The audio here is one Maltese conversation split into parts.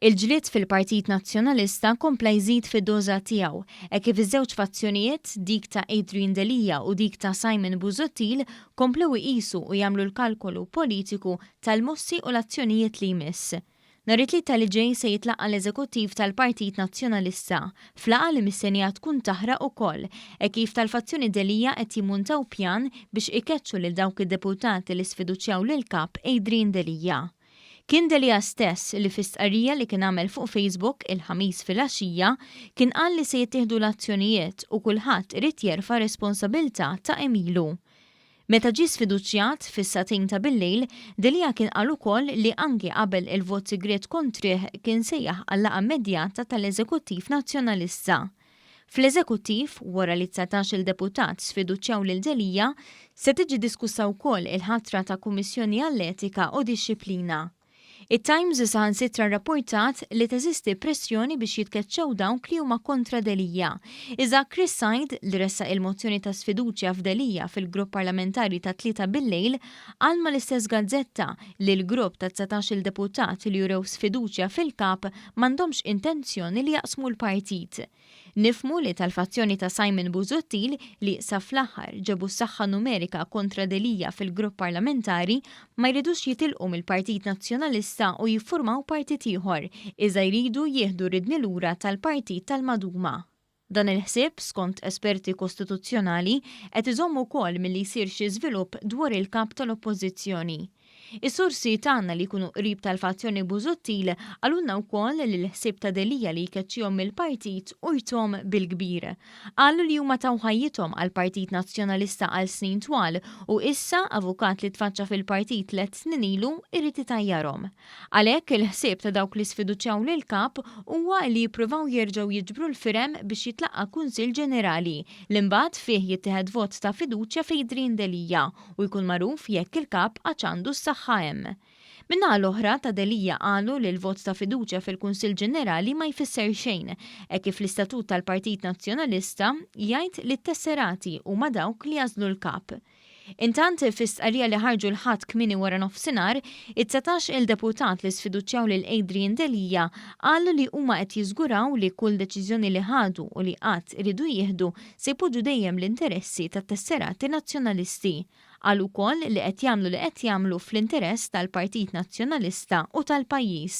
Il-ġlied fil-Partit Nazzjonalista kompla jżid fid-doża tiegħu, kif iż-żewġ fazzjonijiet, dik ta' Adrian Delia u dik ta' Simon Busuttil, komplew iqisu u jagħmlu l-kalkolu politiku tal-mossi u l-azzjonijiet li jmiss. Nhar it-Tlieta li ġej se jitlaqa l-eżekuttiv tal-Partit Nazzjonalista, flaqa li mistennija tkun taħraq ukoll, kif tal-fazzjoni Delia qed jimmuntaw pjan biex ikeċċu lil dawk id-deputati li sfiduċjaw lill-Kap Adrian Delia. Kien Delia stess li fi-stqarrija li kien għamel fuq Facebook il-ħamis fil-għaxija kien qal li se jittieħdu l-azzjonijiet u kulħadd irid jerfa' responsabilità ta' emilu. Meta ġie sfiduċjat fis-satejn ta' bil-lejl, Delia kien qal ukoll li anke qabel il-vot sigriet kontrih kien sejjaħ għal laqgħa immedjata tal-Eżekuttiv Nazzjonalista. Fl-eżekuttiv, wara li 19 il-deputat sfiduċjaw lil Delia, se tiġi diskussa wkoll il-ħatra ta' Kummissjoni għall-Etika u Dixxilpina. It-Times saħansitra rrapportat li teżisti pressjoni biex jitkeċċew dawk li huma kontra Delia. Iżda Chris Said li ressaq il-mozzjoni ta' sfiduċja f'Delia fil-grupp parlamentari ta' Tlieta bil-lejl qal mal-istess gazzetta li l-grupp ta' 19 il-deputat li jurew sfiduċja fil-Kap m'għandhomx intenzjoni li jaqsmu l-partit. Nifmu li tal-fazzjoni ta' Simon Busuttil li sa fl-aħħar ġebu s-saħħa numerika kontra Delia fil-grupp parlamentari ma jridux jitilqu mill-Partit Nazzjonalista u jiffurmaw partit ieħor, iżda jridu jieħdu ridni lura tal-partit tal-maduma. Dan il-ħsieb, skont esperti kostituzzjonali, qed iżommu wkoll milli jsir xi żvilupp dwar il-kap tal-Oppożizzjoni. Is-sursi tagħna li jkunu qrib tal-fazzjoni Busuttil għalulna wkoll li l-ħsieb ta' Delia li jkeċċihom mill-partit urthom bil-kbir. Qalu li huma taw ħajjithom għall-Partit Nazzjonalista għal snin twal u issa avukat li tfaċċa fil-partit 3 snin ilu irid itajjarhom. Għalhekk il-ħsieb ta' dawk li sfiduċjaw lill-Kap huwa li jippruvaw jerġgħu jiġbru l-firem biex jitlaqa' Kunsill Ġenerali li mbagħad fih jittieħed vot ta' fiduċja f'Adrian Delia u jkun magħruf jekk il-Kap għax għandu s-saħħa hemm. Min-naħa l-oħra ta' Delia qalu li l-vot ta' fiduċja fil-Kunsill Ġenerali ma jfisser xejn, kif l-Istatut tal-Partit Nazzjonalista jgħid li t-tesserati huma dawk li jażlu l-Kap. Intant fis-stqarrija li ħarġu l-ħadd kmieni wara nofsinhar, it-19 il-deputat li sfiduċjaw lil Adrian Delia qalu li huma qed jiżguraw li kull deċiżjoni li ħadu u li qatt iridu jieħdu se jpoġġu dejjem l-interessi tat-tesserati nazzjonalisti. Qal ukoll li qed jagħmlu fl-interess tal-Partit Nazzjonalista u tal-pajjiż.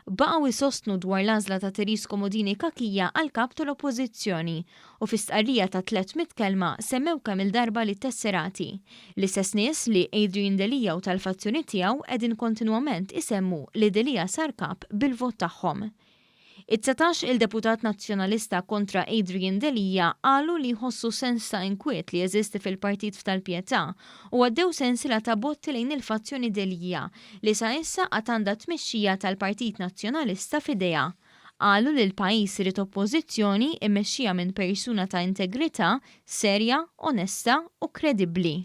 Baqgħu isostnu dwar l-għażla ta' Teris Komodini Kakija għall-kap tal-Oppożizzjoni u fi-stqarrija ta' 300 kelma semmew kemm il-darba li t-tesserati. L-istess nies li Adrian Delia u tal-fazzjoni tiegħu qegħdin kontinwament isemmu li Delia sar kap bil-vot tagħhom. It-19 il-deputat nazzjonalista kontra Adrian Delia qalu li jħossu sens ta' inkwiet li jeżisti fil-Partit tal-Pietà u għaddew sensiela ta' botti lejn il-fazzjoni Delia li sa issa qatt għandha tmexxija tal-Partit Nazzjonalista f'idejha. Qalu li l-pajjiż irid oppożizzjoni mmexxija minn persuna ta' integrità, serja, onesta u kredibbli.